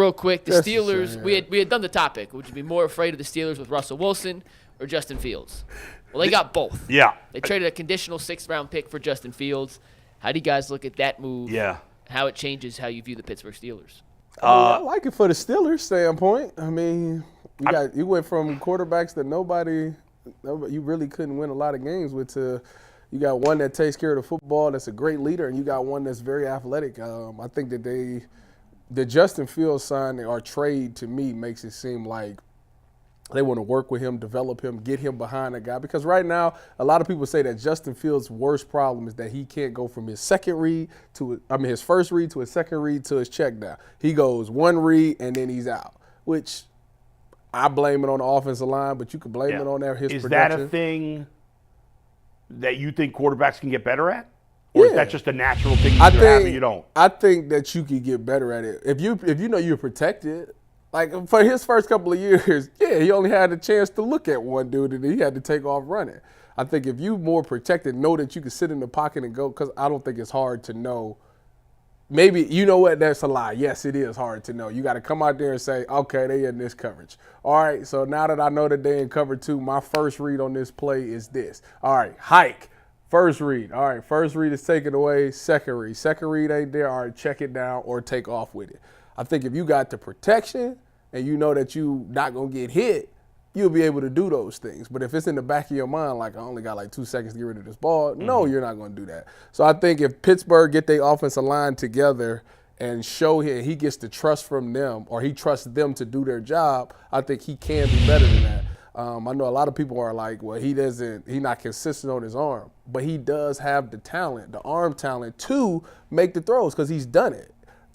Real quick, the Steelers, we had done the topic. Would you be more afraid of the Steelers with Russell Wilson or Justin Fields? Well, they got both. Yeah. They traded a conditional 6th-round pick for Justin Fields. How do you guys look at that move? Yeah. How it changes how you view the Pittsburgh Steelers? I like it for the Steelers standpoint. I mean, you went from quarterbacks that nobody you really couldn't win a lot of games with to you got one that takes care of the football, that's a great leader, and you got one that's very athletic. I think that the Justin Fields signing or trade to me makes it seem like they want to work with him, develop him, get him behind a guy. Because right now, a lot of people say that Justin Fields' worst problem is that he can't go from his first read to his second read to his check down. He goes one read and then he's out, which I blame it on the offensive line, but you could blame it on his production. Is that a thing that you think quarterbacks can get better at? Or is that just a natural thing you have and you don't? I think that you could get better at it. If you know you're protected. Like, for his first couple of years, he only had a chance to look at one dude, and he had to take off running. I think if you more protected, know that you can sit in the pocket and go, because I don't think it's hard to know. Maybe, you know what, that's a lie. Yes, it is hard to know. You got to come out there and say, okay, they in this coverage. All right, so now that I know that they in cover 2, my first read on this play is this. All right, hike. First read. All right, first read is taken away. Second read. Second read ain't there. All right, check it down or take off with it. I think if you got the protection and you know that you not going to get hit, you'll be able to do those things. But if it's in the back of your mind, like, I only got like 2 seconds to get rid of this ball, no, you're not going to do that. So I think if Pittsburgh get their offensive line together and show him he gets the trust from them or he trusts them to do their job, I think he can be better than that. I know a lot of people are like, well, he's not consistent on his arm. But he does have the talent, the arm talent to make the throws because he's done it.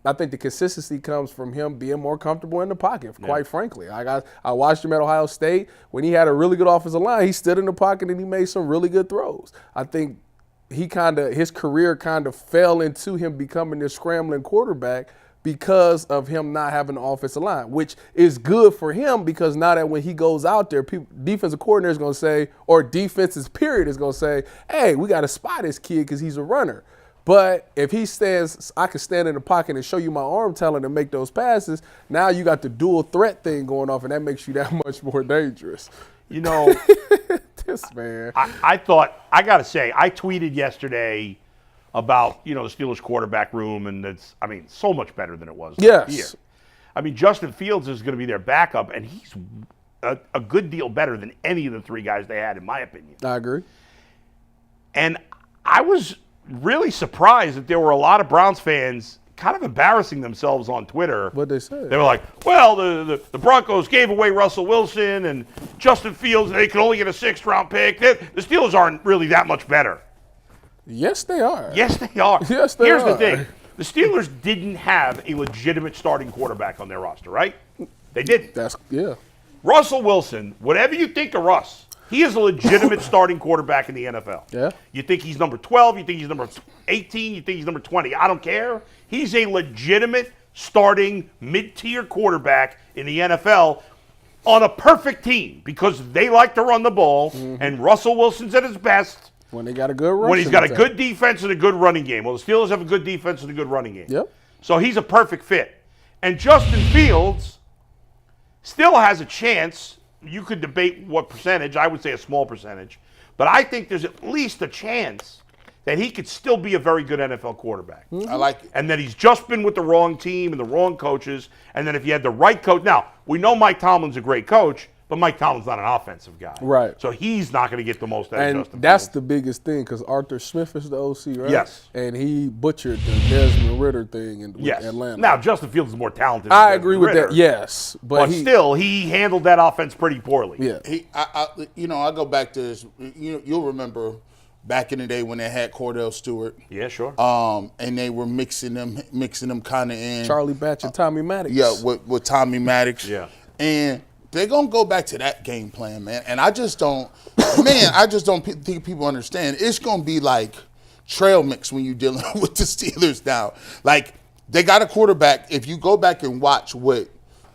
I think the consistency comes from him being more comfortable in the pocket, quite frankly. I watched him at Ohio State. When he had a really good offensive line, he stood in the pocket and he made some really good throws. I think his career kind of fell into him becoming this scrambling quarterback because of him not having an offensive line, which is good for him because now that when he goes out there, defensive coordinator is going to say, or defenses period is going to say, hey, we got to spot this kid because he's a runner. But if he stands, I can stand in the pocket and show you my arm talent and make those passes. Now you got the dual threat thing going off, and that makes you that much more dangerous. You know, this man. I got to say, I tweeted yesterday about, the Steelers quarterback room, and it's, so much better than it was last year. Justin Fields is going to be their backup, and he's a good deal better than any of the 3 guys they had, in my opinion. I agree. And I was really surprised that there were a lot of Browns fans kind of embarrassing themselves on Twitter. What'd they say? They were like, well, the Broncos gave away Russell Wilson and Justin Fields, and they could only get a 6th-round pick. The Steelers aren't really that much better. Yes, they are. Yes, they are. Yes, they Here's are. the thing. The Steelers didn't have a legitimate starting quarterback on their roster, right? They didn't. Russell Wilson, whatever you think of Russ, he is a legitimate starting quarterback in the NFL. Yeah. You think he's number 12, you think he's number 18, you think he's number 20. I don't care. He's a legitimate starting mid-tier quarterback in the NFL on a perfect team because they like to run the ball, and Russell Wilson's at his best when they got a good run. When he's got a good defense and a good running game. Well, the Steelers have a good defense and a good running game. Yep. So he's a perfect fit. And Justin Fields still has a chance. You could debate what percentage. I would say a small percentage. But I think there's at least a chance that he could still be a very good NFL quarterback. I like it. And that he's just been with the wrong team and the wrong coaches. And then if you had the right coach. Now, we know Mike Tomlin's a great coach, but Mike Tomlin's not an offensive guy. Right. So he's not going to get the most out of Justin Fields. And that's the biggest thing because Arthur Smith is the OC, right? Yes. And he butchered the Desmond Ritter thing in Atlanta. Now, Justin Fields is more talented I than agree with Ritter, that, yes. But still, he handled that offense pretty poorly. Yeah. I go back to this. You'll remember back in the day when they had Cordell Stewart. Yeah, sure. And they were mixing them kind of in. Charlie Batch and Tommy Maddox. Yeah, with Tommy Maddox. Yeah. And they're going to go back to that game plan, man. And I just don't think people understand. It's going to be like trail mix when you're dealing with the Steelers now. Like, they got a quarterback. If you go back and watch what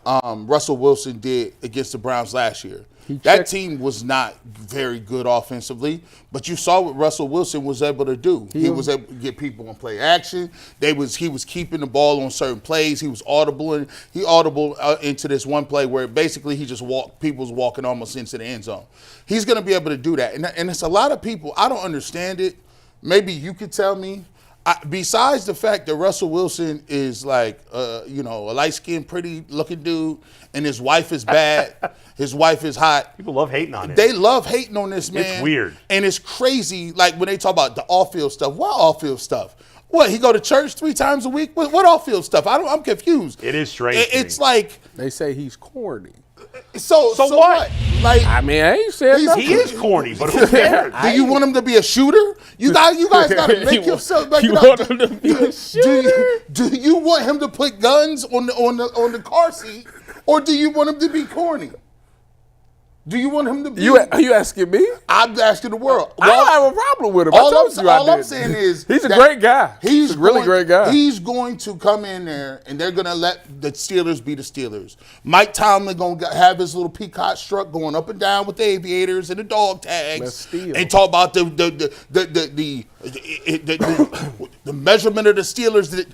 Russell Wilson did against the Browns last year, That team was not very good offensively, but you saw what Russell Wilson was able to do. He was able to get people on play action. He was keeping the ball on certain plays. He was audible into this one play where basically he just people was walking almost into the end zone. He's going to be able to do that, and it's a lot of people. I don't understand it. Maybe you could tell me. Besides the fact that Russell Wilson is like, a light-skinned, pretty-looking dude, and his wife is bad, his wife is hot. People love hating on it. They love hating on this man. It's weird. And it's crazy, like when they talk about the off-field stuff. What off-field stuff? What, he go to church 3 times a week? What off-field stuff? I'm confused. It is strange. It's like. They say he's corny. So what? Like, I mean, I ain't saying nothing. He is corny, but who cares? Do you want him to be a shooter? You guys got to make yourself. Like, you want him to be a shooter? Do you want him to put guns on the car seat, or do you want him to be corny? Do you want him to be? Are you asking me? I'm asking the world. I don't have a problem with him. All I'm saying is he's a great guy. He's a really great guy. He's going to come in there, and they're going to let the Steelers be the Steelers. Mike Tomlin going to have his little peacock strut going up and down with the aviators and the dog tags, and talk about the measurement of the Steelers.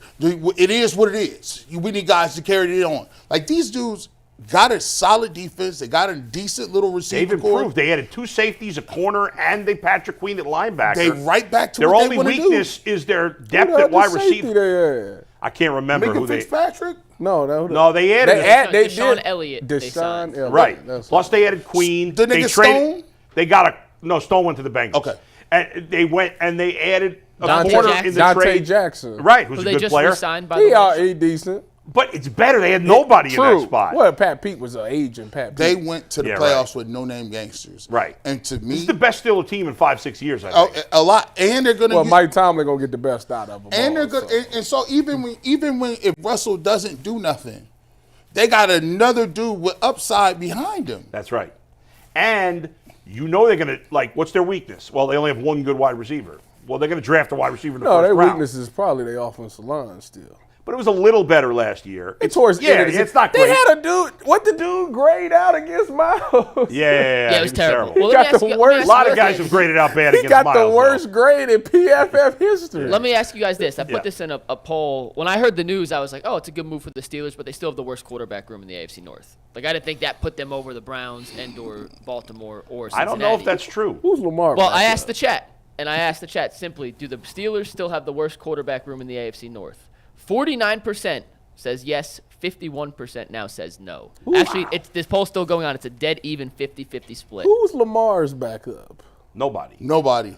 It is what it is. We need guys to carry it on. Like, these dudes got a solid defense. They got a decent little receiver. They've improved. They added 2 safeties, a corner, and they Patrick Queen at linebacker. They right back to their what only they want to do. weakness is their depth at wide receiver. I can't remember who they. Fitzpatrick? No, they added. Deshaun Elliott. Deshaun Elliott. Right. Plus they added Queen. The nigga Stone? They got Stone went to the Bengals. Okay. And they went and they added a Dante corner Jackson. in the Dante trade. Jackson. Right, who's a good player. Signed by the way. He decent. But it's better. They had nobody in that spot. Well, Pat Pete was an agent. Pat Pete. They went to the playoffs with no-name gangsters. Right. And to me, this is the best Steelers team in 5-6 years, I think. A lot. And they're going to Mike Tomlin going to get the best out of them. And they're good. And so even when if Russell doesn't do nothing, they got another dude with upside behind him. That's right. And they're going to, what's their weakness? Well, they only have one good wide receiver. Well, they're going to draft a wide receiver in the first round. No, their weakness is probably their offensive line still. But it was a little better last year. It's not great. They had a dude. What the dude grade out against Miles? Yeah, it was terrible. He got the worst. A lot of guys have graded out bad against Miles. He got the worst grade in PFF history. Let me ask you guys this. I put this in a poll. When I heard the news, I was like, oh, it's a good move for the Steelers, but they still have the worst quarterback room in the AFC North. Like, I didn't think that put them over the Browns and or Baltimore or Cincinnati. I don't know if that's true. Who's Lamar? Well, I asked the chat, and I asked the chat simply, do the Steelers still have the worst quarterback room in the AFC North? 49% says yes, 51% now says no. Ooh. Actually, this poll's still going on. It's a dead even 50-50 split. Who's Lamar's backup? Nobody.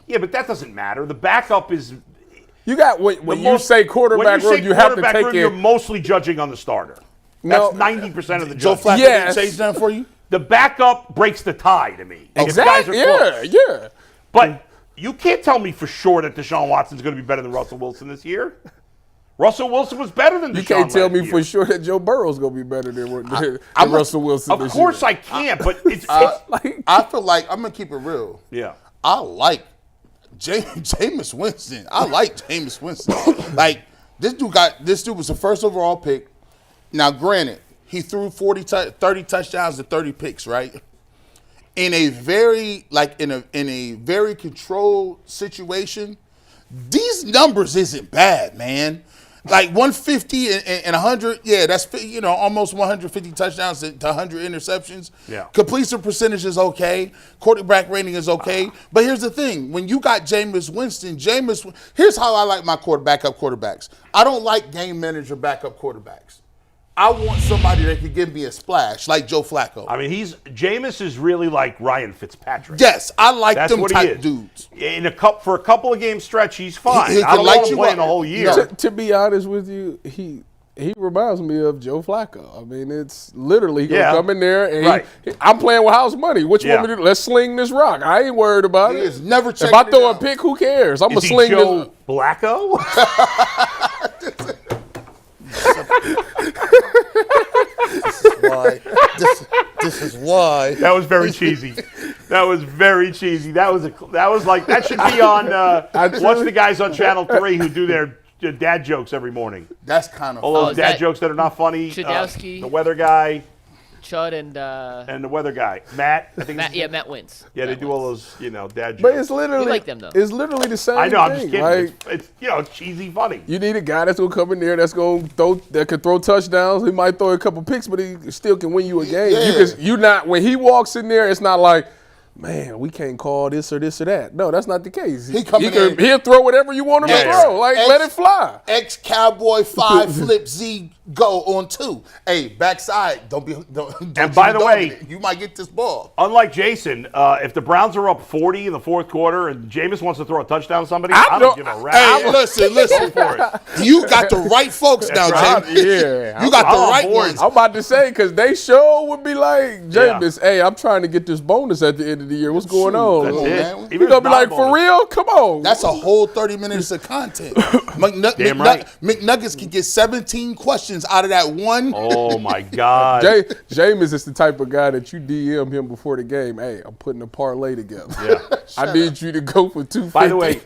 Yeah, but that doesn't matter. The backup is... You got when you say quarterback room, you have to take it. You're mostly judging on the starter. That's 90% of the Joe judging. Flacco didn't say that for you? The backup breaks the tie to me. Exactly. Yeah. But you can't tell me for sure that Deshaun Watson's going to be better than Russell Wilson this year. Russell Wilson was better than Deshaun. You can't tell me for sure that Joe Burrow's going to be better than Russell Wilson this year. Of course I can't, but it's I feel like, I'm going to keep it real. Yeah. I like Jameis Winston. I like Jameis Winston. This dude was the first overall pick. Now, granted, he threw 30 touchdowns and 30 picks, right? In a very very controlled situation, these numbers isn't bad, man. 150 and 100, that's almost 150 touchdowns to 100 interceptions. Yeah. Completion percentage is okay. Quarterback rating is okay. But here's the thing: when you got Jameis Winston, here's how I like my backup quarterbacks. I don't like game manager backup quarterbacks. I want somebody that can give me a splash, like Joe Flacco. I mean, Jameis is really like Ryan Fitzpatrick. Yes, I like That's them what type dudes. For a couple of game stretch, he's fine. He I don't light want him you playing up. the whole year. To be honest with you, he reminds me of Joe Flacco. I mean, it's literally he's gonna come in there and I'm playing with house money. What you want me to do? Let's sling this rock. I ain't worried about it. Is never if I throw a pick, who cares? I'm gonna sling Joe this. Blacko? This is why. That was very cheesy. That should be on. Watch the guys on Channel 3 who do their dad jokes every morning. That's kind of all those dad jokes that are not funny. Chudowski. The weather guy. Chud and the weather guy, Matt. I think Matt wins. Yeah, they Matt do all wins. those, dad jokes. But it's literally We like them, though. It's literally the same. I know. I'm thing. just kidding. Like, it's cheesy, funny. you need a guy that's gonna come in there that can throw touchdowns. He might throw a couple picks, but he still can win you a game. Yeah. When he walks in there, it's not like, man, we can't call this or this or that. No, that's not the case. He'll throw whatever you want him to throw. Like, let it fly. Ex-Cowboy 5 flip Z go on 2. Hey, backside, don't And by the way, you might get this ball. Unlike Jason, if the Browns are up 40 in the fourth quarter and Jameis wants to throw a touchdown to somebody, I don't give a rap. Hey, listen. Go for it. You got the right folks now, right. James. Yeah. You got I'm the on right board. ones. I'm about to say, because they sure would be like, Jameis, hey, I'm trying to get this bonus at the end of the year. What's going on? That's it. man. Even You if gonna be like, non-bonus. for real? Come on. That's a whole 30 minutes of content. Damn right. McNuggets can get 17 questions out of that one. Oh, my God. Jameis is the type of guy that you DM him before the game. Hey, I'm putting a parlay together. Yeah. I need you to go for 250. By the way,